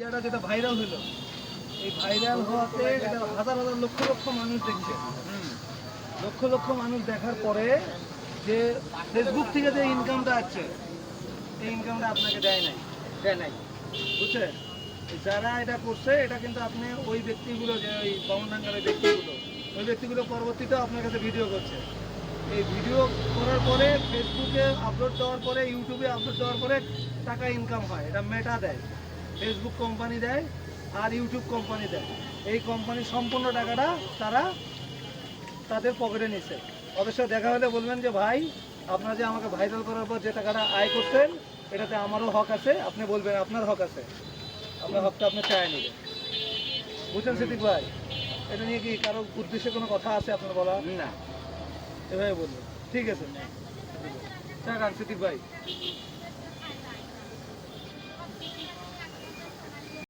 ভিডিওটা যেটা ভাইরাল হলো, এই ভাইরাল হওয়াতে এটা হাজার হাজার লক্ষ লক্ষ মানুষ দেখছে। লক্ষ লক্ষ মানুষ দেখার পরে যে ফেসবুক থেকে যে ইনকামটা আসছে, এই ইনকামটা আপনাকে দেয় নাই, বুঝছেন? যারা এটা করছে এটা কিন্তু আপনি ওই ব্যক্তিগুলো, যে ওই বাউন্ডাঙ্গারের ব্যক্তিগুলো, ওই ব্যক্তিগুলো পরবর্তীতে আপনার কাছে ভিডিও করছে। এই ভিডিও করার পরে ফেসবুকে আপলোড দেওয়ার পরে, ইউটিউবে আপলোড দেওয়ার পরে টাকা ইনকাম হয়। এটা মেটা দেয়, ফেসবুক কোম্পানি দেয়, আর ইউটিউব কোম্পানি দেয়। এই কোম্পানির সম্পূর্ণ টাকাটা তারা তাদের পকেটে নিচ্ছে। অবশ্যই দেখা হলে বলবেন যে ভাই, আপনারা যে আমাকে ভাইরাল করার পর যে টাকাটা আয় করছেন, এটাতে আমারও হক আছে। আপনি বলবেন আপনার হক আছে, আপনার হকটা আপনি চায় নেবেন। বুঝছেন সিদ্দিক ভাই? এটা নিয়ে কি কারো উদ্দেশ্যে কোনো কথা আছে আপনার বলা? না, এভাবে বলবেন, ঠিক আছে। সিদ্দিক ভাই